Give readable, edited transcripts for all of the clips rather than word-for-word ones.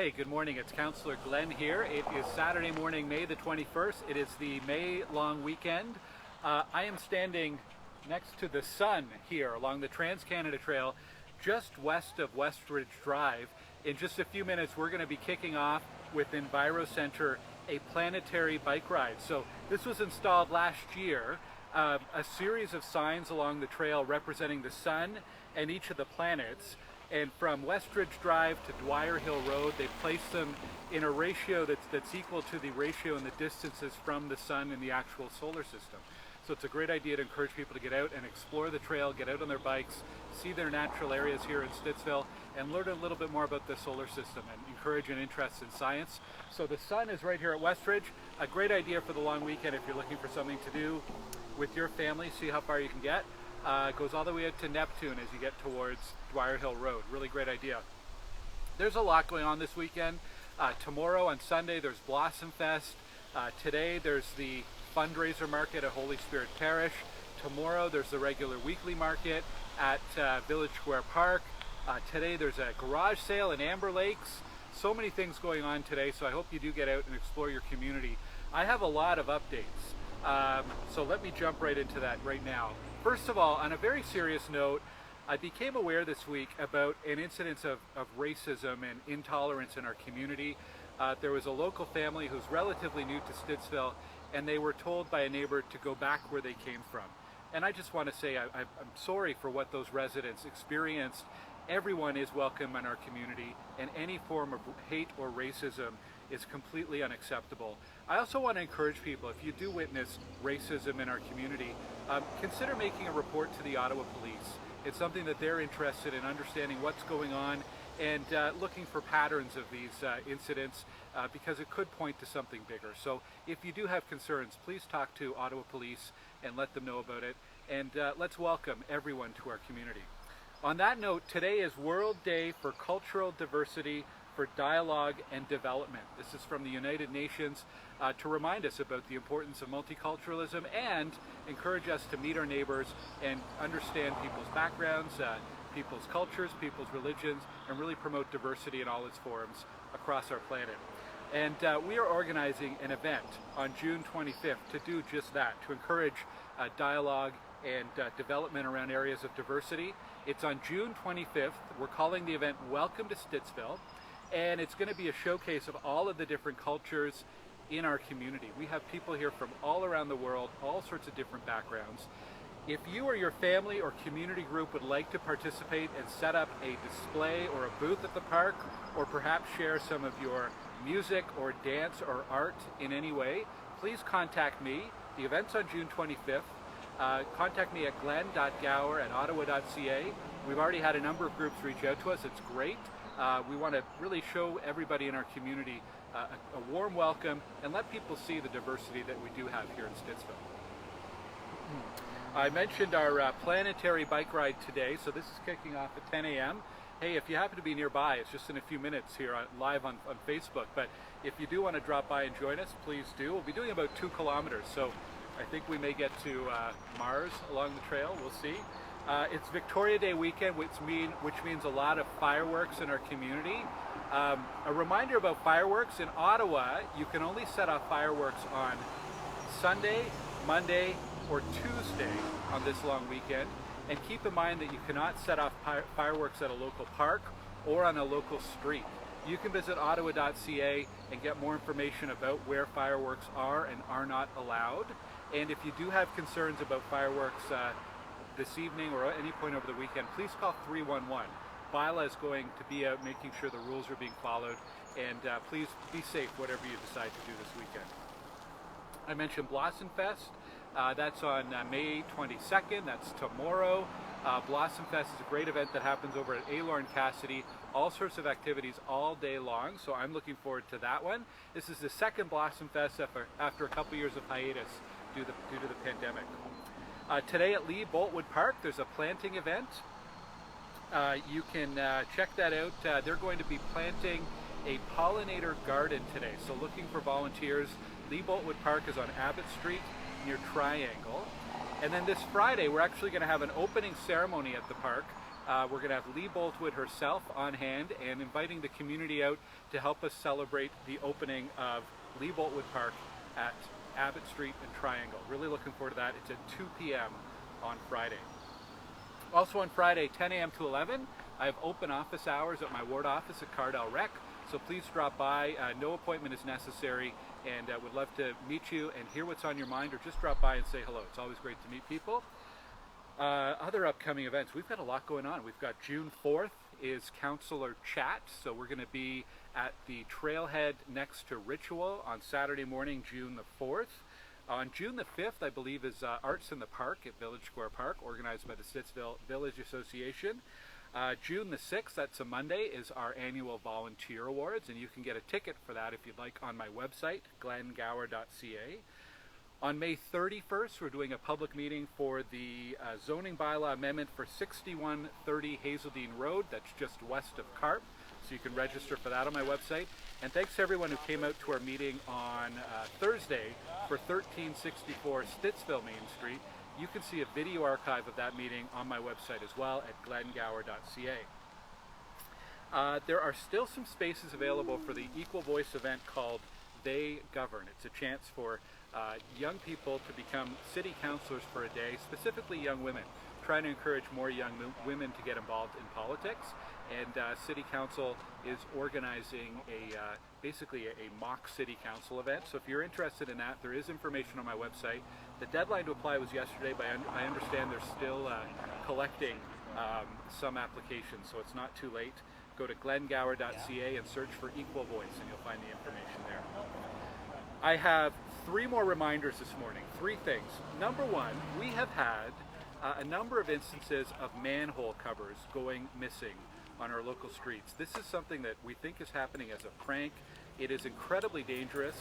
Hey, good morning. It's Councillor Glen here. It is Saturday morning, May the 21st. It is the May long weekend. I am standing next to the sun here along the Trans-Canada Trail just west of Westridge Drive. In just a few minutes, we're going to be kicking off with Enviro Centre a planetary bike ride. So this was installed last year, a series of signs along the trail representing the sun and each of the planets. And from Westridge Drive to Dwyer Hill Road, they placed them in a ratio that's equal to the ratio in the distances from the sun and the actual solar system. So it's a great idea to encourage people to get out and explore the trail, get out on their bikes, see their natural areas here in Stittsville, and learn a little bit more about the solar system and encourage an interest in science. So the sun is right here at Westridge. A great idea for the long weekend if you're looking for something to do with your family, see how far you can get. It goes all the way out to Neptune as you get towards Dwyer Hill Road. Really great idea. There's a lot going on this weekend. Tomorrow on Sunday there's Blossom Fest. Today there's the fundraiser market at Holy Spirit Parish. Tomorrow there's the regular weekly market at Village Square Park. Today there's a garage sale in Amber Lakes. So many things going on today, so I hope you do get out and explore your community. I have a lot of updates, so let me jump right into that right now. First of all, on a very serious note, I became aware this week about an incidence of racism and intolerance in our community. There was a local family who's relatively new to Stittsville, and they were told by a neighbor to go back where they came from. And I just want to say I'm sorry for what those residents experienced. Everyone is welcome in our community, and any form of hate or racism is completely unacceptable. I also want to encourage people, if you do witness racism in our community, consider making a report to the Ottawa Police. It's something that they're interested in understanding what's going on and looking for patterns of these incidents because it could point to something bigger. So if you do have concerns, please talk to Ottawa Police and let them know about it. And let's welcome everyone to our community. On that note, today is World Day for Cultural Diversity, for Dialogue and Development. This is from the United Nations to remind us about the importance of multiculturalism and encourage us to meet our neighbors and understand people's backgrounds, people's cultures, people's religions, and really promote diversity in all its forms across our planet. And we are organizing an event on June 25th to do just that, to encourage dialogue and development around areas of diversity. It's on June 25th. We're calling the event Welcome to Stittsville, and it's going to be a showcase of all of the different cultures in our community. We have people here from all around the world, all sorts of different backgrounds. If you or your family or community group would like to participate and set up a display or a booth at the park, or perhaps share some of your music or dance or art in any way, please contact me. The event's on June 25th. Contact me at glen.gower@ottawa.ca. We've already had a number of groups reach out to us. It's great. We want to really show everybody in our community a warm welcome and let people see the diversity that we do have here in Stittsville. I mentioned our planetary bike ride today, so this is kicking off at 10 a.m. Hey, if you happen to be nearby, it's just in a few minutes here live on Facebook, but if you do want to drop by and join us, please do. We'll be doing about 2 kilometers, so I think we may get to Mars along the trail. We'll see. It's Victoria Day weekend, which means a lot of fireworks in our community. A reminder about fireworks: in Ottawa, you can only set off fireworks on Sunday, Monday, or Tuesday on this long weekend. And keep in mind that you cannot set off fireworks at a local park or on a local street. You can visit ottawa.ca and get more information about where fireworks are and are not allowed. And if you do have concerns about fireworks this evening or at any point over the weekend, please call 311. Bylaw is going to be out making sure the rules are being followed, and please be safe whatever you decide to do this weekend. I mentioned Blossom Fest. That's on May 22nd. That's tomorrow. Blossom Fest is a great event that happens over at Aylor and Cassidy. All sorts of activities all day long, so I'm looking forward to that one. This is the second Blossom Fest after a couple years of hiatus due to the pandemic. Today at Boltwood Park, there's a planting event. You can check that out. They're going to be planting a pollinator garden today, so looking for volunteers. Boltwood Park is on Abbott Street near Triangle. And then this Friday, we're actually going to have an opening ceremony at the park We're going to have Lee Boltwood herself on hand and inviting the community out to help us celebrate the opening of Lee Boltwood Park at Abbott Street and Triangle. Really looking forward to that. It's at 2 p.m. on Friday. Also on Friday, 10 a.m. to 11, I have open office hours at my ward office at Cardell Rec. So please drop by. No appointment is necessary, and would love to meet you and hear what's on your mind, or just drop by and say hello. It's always great to meet people. Other upcoming events, we've got a lot going on. We've got June 4th is Councillor Chat, so we're going to be at the trailhead next to Ritual on Saturday morning, June the 4th. On June the 5th, I believe, is Arts in the Park at Village Square Park, organized by the Stittsville Village Association. June the 6th, that's a Monday, is our annual Volunteer Awards, and you can get a ticket for that if you'd like on my website, glengower.ca. On May 31st, we're doing a public meeting for the zoning bylaw amendment for 6130 Hazelden Road, that's just west of Carp, so you can register for that on my website. And thanks to everyone who came out to our meeting on Thursday for 1364 Stittsville Main Street. You can see a video archive of that meeting on my website as well at glengower.ca. There are still some spaces available for the Equal Voice event called They Govern. It's a chance for young people to become city councillors for a day, specifically young women, trying to encourage more young women to get involved in politics. And City Council is organizing basically a mock City Council event. So if you're interested in that, there is information on my website. The deadline to apply was yesterday, but I understand they're still collecting some applications, so it's not too late. Go to glengower.ca and search for Equal Voice, and you'll find the information there. I have 3 more reminders this morning, 3 things. Number 1, we have had a number of instances of manhole covers going missing on our local streets. This is something that we think is happening as a prank. It is incredibly dangerous.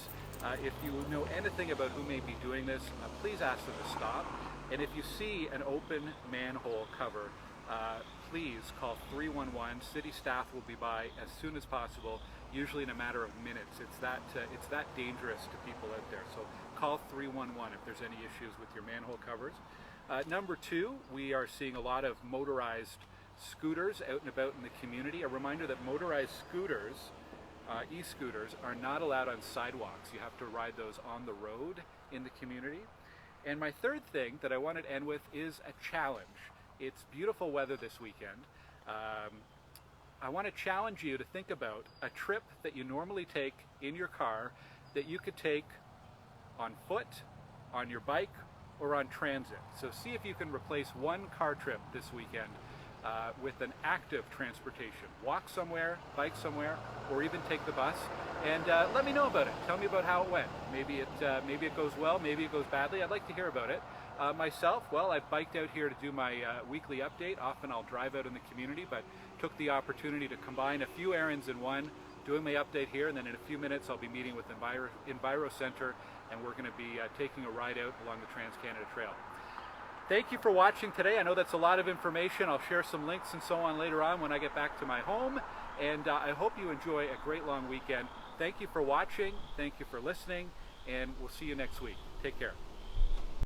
If you know anything about who may be doing this, please ask them to stop. And if you see an open manhole cover, please call 311. City staff will be by as soon as possible, usually in a matter of minutes. It's that dangerous to people out there. So call 311 if there's any issues with your manhole covers. Number 2, we are seeing a lot of motorized scooters out and about in the community. A reminder that motorized scooters, e-scooters, are not allowed on sidewalks. You have to ride those on the road in the community. And my 3rd thing that I wanted to end with is a challenge. It's beautiful weather this weekend. I want to challenge you to think about a trip that you normally take in your car that you could take on foot, on your bike, or on transit. So see if you can replace one car trip this weekend with an active transportation. Walk somewhere, bike somewhere, or even take the bus, and let me know about it. Tell me about how it went. Maybe it goes well, maybe it goes badly. I'd like to hear about it. Myself, well, I've biked out here to do my weekly update. Often I'll drive out in the community, but took the opportunity to combine a few errands in one, doing my update here, and then in a few minutes I'll be meeting with Enviro Center, and we're going to be taking a ride out along the Trans-Canada Trail. Thank you for watching today. I know that's a lot of information. I'll share some links and so on later on when I get back to my home, and I hope you enjoy a great long weekend. Thank you for watching, thank you for listening, and we'll see you next week. Take care.